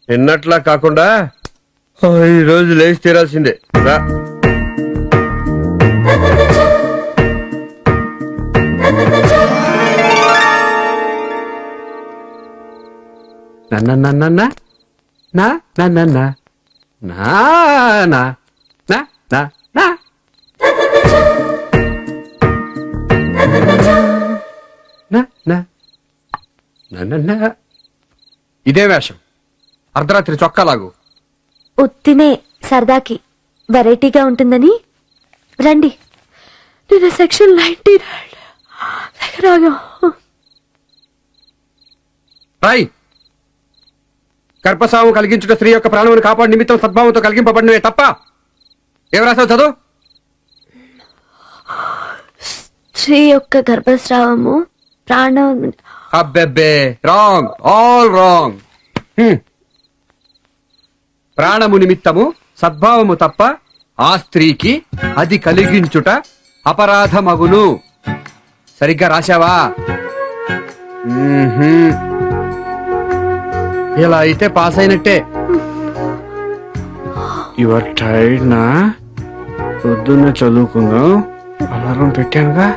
నిన్నట్లా కాకుండా ఈ రోజు లేచి తీరాల్సిందే రా. ఇదే వేషం అర్ధరాత్రి చొక్కాలాగు. ఉత్తినే సరదాకి వెరైటీగా ఉంటుందని రండి. నేను సెక్షన్ 99 రాయ్. గర్భస్రావం కలిగించుట స్త్రీ యొక్క ప్రాణమును కాపాడు నిమిత్తం సద్భావంతో కలిగింపబడినవే తప్ప ఏం రాసావు చదువు. స్త్రీ యొక్క గర్భస్రావము ప్రాణం. అబ్బెబ్బే రాంగ్, ఆల్ రాంగ్. ప్రాణము నిమిత్తము సద్భావము తప్ప ఆ స్త్రీకి అది కలిగించుట అపరాధమగును. సరిగ్గా రాశావా? ఇలా అయితే పాస్ అయినట్టే. యువర్ టైర్డ్ నా? పొద్దున్న చదువుకుందాం. అలారం పెట్టానుగా.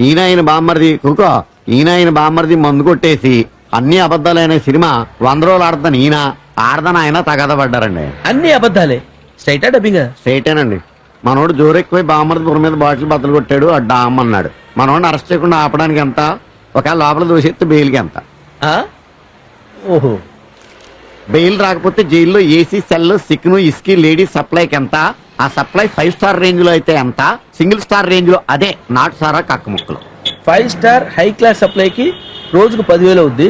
ఈయన బామ్మర్ది కుకో, ఈయన బామ్మర్ది మందు కొట్టేసి అన్ని అబద్ధాలైన సినిమా 100 రోజులు ఆడతాను. ఈయన ఆడదాని ఆయన తగద పడ్డారండి. అన్ని అబద్ధాలే. స్ట్రైటా డబ్బింగ్? స్ట్రైటేనండి. మనోడు జోరెక్కుపోయి బామ్మర్ది బుర్ర మీద బాటిల్ బద్దలు కొట్టాడు. అడ్డామ్ అన్నాడు. మనోడిని అరెస్ట్ చేయకుండా ఆపడానికి ఎంత, ఒకవేళ లోపల దోషెత్తే బెయిల్కి ఎంత. ఓహో. బెయిల్ రాకపోతే జైల్లో ఏసీ సెల్, సిక్ను, ఇస్కీ, లేడీస్ సప్లైకి ఎంత, ఆ సప్లై 5 స్టార్ రేంజ్ లో అయితే ఎంత, సింగిల్ స్టార్ రేంజ్ లో అదే నాటు సారా కక్క ముక్కలు. 5 స్టార్ హై క్లాస్ సప్లైకి రోజుకు 10,000 అవుద్ది.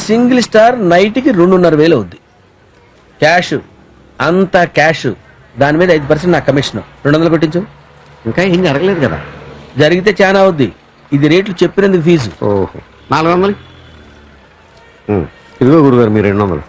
సింగిల్ స్టార్ నైట్ కి 2,500 అవుద్ది. క్యాష్ అంతా క్యాష్. దాని మీద 5% నా కమిషన్. 200 కొట్టించు. ఇంకా ఏం జరగలేదు కదా. జరిగితే చాలా అవుద్ది. ఇది రేట్లు చెప్పినందుకు ఫీజు. ఓహో, 400. ఇదిగో గురుగారు మీ 200.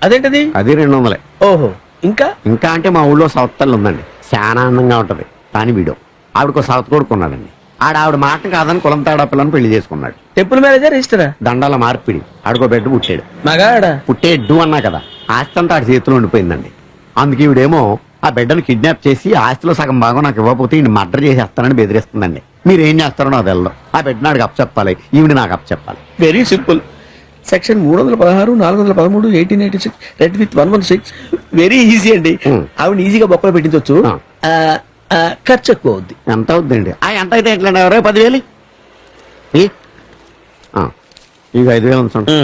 అదేంటది? అది 200. ఓహో. ఇంకా ఇంకా అంటే మా ఊళ్ళో సౌత్తల్లు ఉందండి. చాలా ఆనందంగా ఉంటది. కానీ వీడు ఆవిడకో సౌత్ కొడుకున్నాడండి. ఆవిడ మాట కాదని కులం తేడా పిల్లని పెళ్లి చేసుకున్నాడు. Temple manager రిజిస్టరా? దండాల మార్పిడి. ఆడికో బిడ్డ పుట్టాడు. మగాడా? పుట్టేడ్డు అన్నా కదా. ఆస్తి అంతా ఆడి చేతిలో ఉండిపోయిందండి. అందుకే ఈవిడేమో ఆ బిడ్డను కిడ్నాప్ చేసి ఆస్తిలో సగం భాగం నాకు ఇవ్వకపోతే ఈయన మర్డర్ చేసేస్తానని బెదిరిస్తుందండి. మీరేం చేస్తారో నాకు తెలదు. ఆ బిడ్డ నాడికి అప్పచెప్పాలి, ఈవిడ నాకు అప్పచెప్పాలి. Very simple. Section 316, 413, 1886, read with 116. Very easy అండి. ఆవిడ ఈజీగా బొక్కలో పెట్టించవచ్చు. ఖర్చు ఎక్కువ అవుద్ది. ఎంత అవుద్దండి? ఎంత అయితే ఎట్లా? 10,000. ఇక 5,000 ఉంచండి.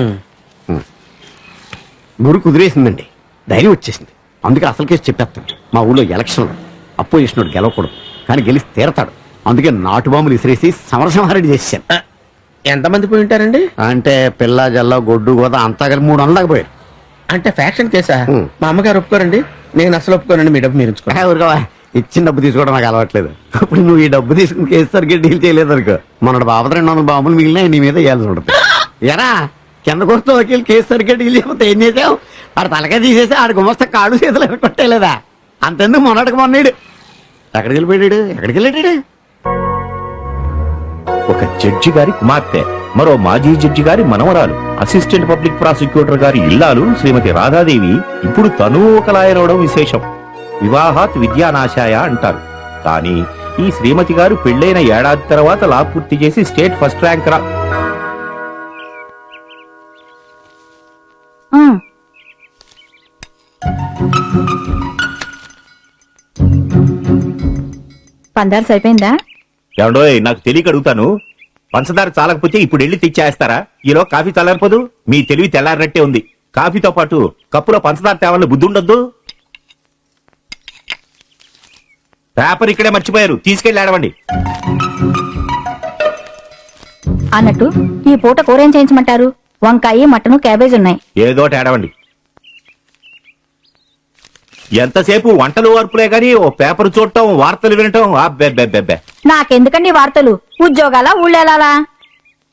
గురు కుదిరేసిందండి. ధైర్యం వచ్చేసింది. అందుకే అసలు కేసు చెప్పేస్తాను. మా ఊళ్ళో ఎలక్షన్లు అపోజిషన్ గెలవకూడదు, కానీ గెలిచి తీరతాడు. అందుకే నాటు బాంబులు ఇసిరేసి సమరసింహారెడ్డి చేశాను. ఎంతమంది పోయి ఉంటారండి? అంటే పిల్ల జల్ల గొడ్డు గోద అంతా కలిపి 300 పోయారు. అంటే ఫ్యాక్షన్ కేసా? మా అమ్మగారు ఒప్పుకోరండి. నేను అసలు ఒప్పుకోనండి. మీ డబ్బు మీరు ఊరుకోవా. ఇచ్చిన డబ్బు తీసుకోవడం నాకు అలవాట్లేదు. ఇప్పుడు నువ్వు ఈ డబ్బు తీసుకుని కేసు సరిగ్గా డీల్ చేయలేదు అనుకో, మన బాబు 200 బాంబులు మిగిలిన నీ మీద వేయాల్సి ఉంటుంది. ఎరా కింద కొడుతూ వకీలు కేసు సరిగ్గా డీల్ చేయకపోతే ఏం చేసావు? ఆడు తలకాయ తీసేసి ఆడు గుమస్తా కాడు చేతులు కొట్టేలేదా? అంతెందుకు మొన్నటికి మొన్నాడు. ఎక్కడికి వెళ్ళిపోయాడు? ఎక్కడికి వెళ్ళాడు? ఒక జడ్జి గారి కుమార్తె, మరో మాజీ జడ్జి గారి మనవరాలు, అసిస్టెంట్ పబ్లిక్ ప్రాసిక్యూటర్ గారి ఇల్లాలు శ్రీమతి రాధాదేవి ఇప్పుడు తను ఒక లాయర్ అవడం విశేషం. వివాహాత్ విద్యానాశాయ అంటారు. కానీ ఈ శ్రీమతి గారు పెళ్లైన ఏడాది తర్వాత లా పూర్తి చేసి స్టేట్ ఫస్ట్ ర్యాంక్ పందార్స్ అయిపోయిందా? ఏమండోయ్, నాకు తెలియక అడుగుతాను. పంచదార చాలకపోతే ఇప్పుడు వెళ్ళి తెచ్చేస్తారా? ఈలో కాఫీ చల్లారిపోదు? మీ తెలివి తెల్లారినట్టే ఉంది. కాఫీతో పాటు కప్పులో పంచదార తేవాలని బుద్ధి ఉండొద్దు. పేపర్ ఇక్కడే మర్చిపోయారు, తీసుకెళ్లి ఆడవండి. అన్నట్టు ఈ పూట కూరేం చేయించమంటారు? వంకాయ, మటను, క్యాబేజ్ ఉన్నాయి. ఏదోటి ఆడవండి. ఎంతసేపు వంటలు వార్పులే గాని ఓ పేపర్ చూడటం, వార్తలు వినటం అబ్బెబ్బెబ్బెబ్బే. నాకెందుకండి వార్తలు? ఉద్యోగాల ఊళ్ళేలా?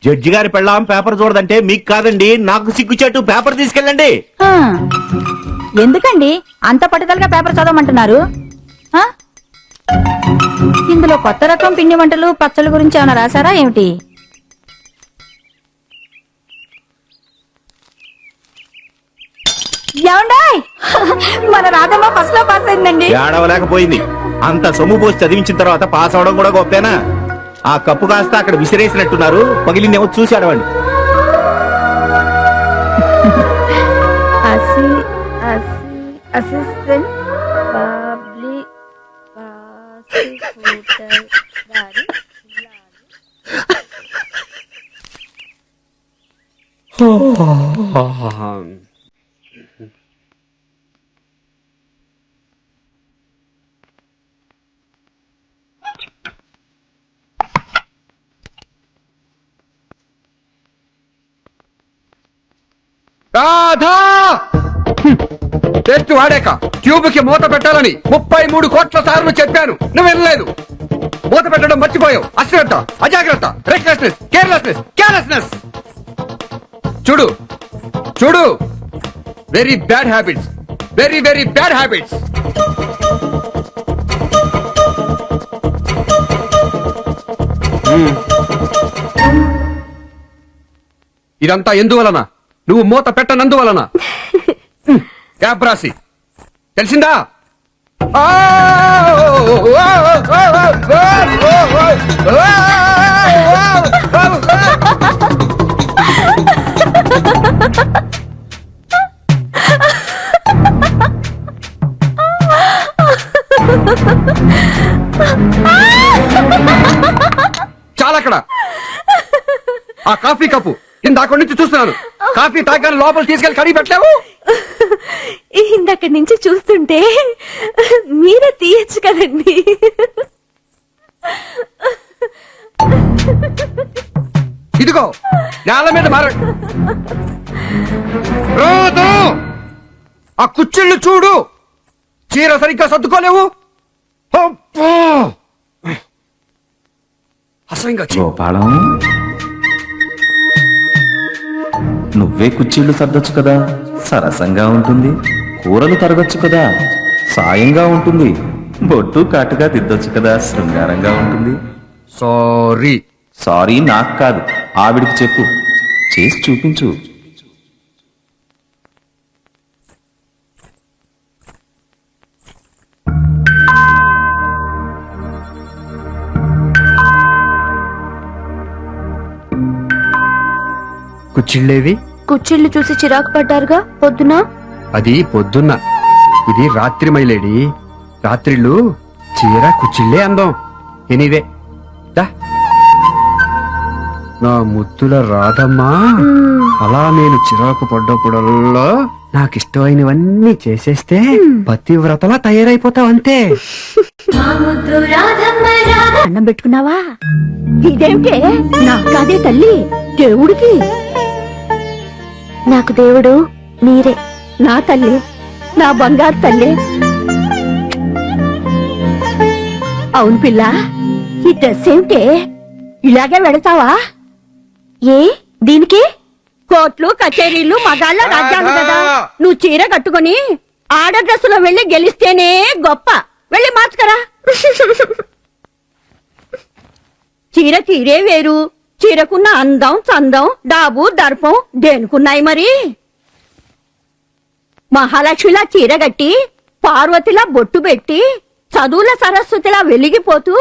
జడ్జి గారి పెళ్ళాం పేపర్ చూడదంటే మీకు కాదండి, నాకు సిగ్గుచేటు. పేపర్ తీసుకెళ్ళండి. ఎందుకండి అంత పట్టుదలగా పేపర్ చదవమంటున్నారు? ఇందులో కొత్త రకం పిండి వంటలు పచ్చళ్ళ గురించి ఏమైనా రాశారా ఏమిటి? ఏమండాయ్? మన రాధమ్మ ఫస్ట్ లో పాస్ అయిందండి. ఏడవలేకపోయింది. అంత సొమ్ము పోసి చదివించిన తర్వాత పాస్ అవడం కూడా గొప్పేనా? ఆ కప్పు కాస్త అక్కడ విసిరేసినట్టున్నారు, పగిలిందేమో చూసి అడవండి. అసిస్టెంట్ పబ్లిక్ ప్రాసిక్యూటర్ గారి రాధా! టెస్ట్ వాడాక ట్యూబ్ కి మూత పెట్టాలని 33 కోట్ల సార్లు చెప్పాను, నువ్వు వినలేదు. మూత పెట్టడం మర్చిపోయావు. అశ్రద్ధ, అజాగ్రత్త, రెక్లెస్నెస్, కేర్లెస్నెస్. చూడు చూడు, very bad habits, very very bad habits. ఇదంతా ఎందువలన? నువ్వు మూత పెట్టనందువలన. యాబ్రాసి, తెలిసిందా? చాలక్కడ. ఆ కాఫీ కప్పు ఇందాక నుంచి చూస్తున్నాను. కాఫీ తాగాని లోపల తీసుకెళ్లి కడిగి పెట్టావు. ఇందక్కడి నుంచి చూస్తుంటే మీరే తీయచ్చు కదండి. ఇదిగో నేల మీద రోజు ఆ కుచ్చిళ్ళు చూడు, చీర సరిగ్గా సర్దుకోలేవు. అబ్బో! అసహ్యంగా చీ. గోపాలం, నువ్వే కుర్చీళ్లు సర్దొచ్చు కదా, సరసంగా ఉంటుంది. కూరలు తరగొచ్చు కదా, సాయంగా ఉంటుంది. బొట్టు కాటుగా దిద్దొచ్చు కదా, శృంగారంగా ఉంటుంది. సారీ. సారీ నాకు కాదు, ఆవిడికి చెప్పు, చేసి చూపించు. కుచ్చిళ్ళేవి? కుచ్చిళ్ళు చూసి చిరాకు పడ్డారుగా పొద్దున. అది పొద్దున్న, ఇది రాత్రి మైలేడి. రాత్రిళ్ళు చీర కుచ్చిళ్ళే అందం. ఎనీవే, నా ముద్దుల రాధమ్మా, అలా నేను చిరాకు పడ్డప్పుడల్లా నాకిష్టమైనవన్నీ చేసేస్తే పతివ్రతలా తయారైపోతావు అంతే. అన్నం పెట్టుకున్నావా? ఇదేమిటే నాకాదే తల్లి, దేవుడికి. నాకు దేవుడు మీరే. నా తల్లి, నా బంగారు తల్లి. అవును పిల్ల, ఈ డ్రెస్ ఏమిటే ఇలాగే వెడతావా? ఏ దీనికి? కోట్లు కచేరీలు మగాళ్ళ రాజ్యాలు కదా. నువ్వు చీర కట్టుకుని ఆడ డ్రెస్సులో వెళ్లి గెలిస్తేనే గొప్ప. వెళ్ళి మార్చుకరా. చీర తీరే వేరు, చీరకున్న అందం చందం డాబు దర్పం దేనికున్నాయి మరి? మహాలక్ష్మిలా చీర గట్టి, పార్వతిలా బొట్టు పెట్టి, చదువుల సరస్వతిలా వెలిగిపోతూ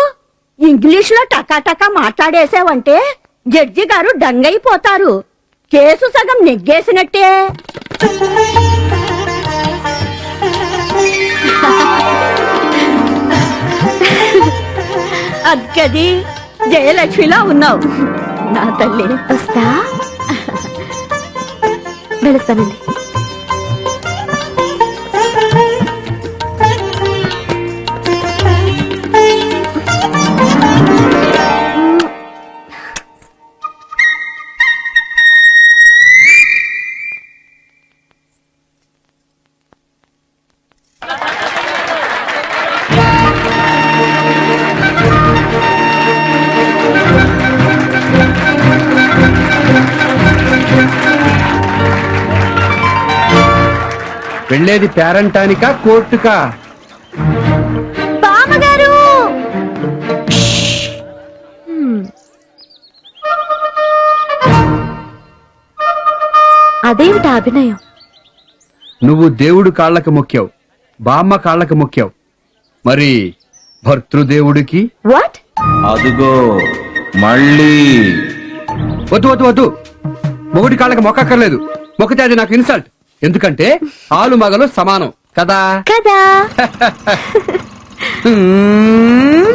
ఇంగ్లీషులో టకాటకా మాట్లాడేసావంటే జడ్జి గారు డంగైపోతారు. కేసు సగం నెగ్గేసినట్టే. అద్గది జయలక్ష్మిలా ఉన్నావు నా తల్లి. వస్తా, వెళతానండి. వెళ్ళేది పేరంటానికా కోర్టుకా? బామ్మగారు, అదేమిటా అభినయం? నువ్వు దేవుడు కాళ్ళకి మొక్కావు, బామ్మ కాళ్ళకి మొక్కావు, మరి భర్తృదేవుడికి? వాట్? అదిగో మళ్ళీ వద్దు వద్దు వద్దు, మొగుడి కాళ్ళకి మొక్కక్కర్లేదు. మొక్కితే అది నాకు ఇన్సల్ట్. ఎందుకంటే ఆలు మగలు సమానం కదా. కదా.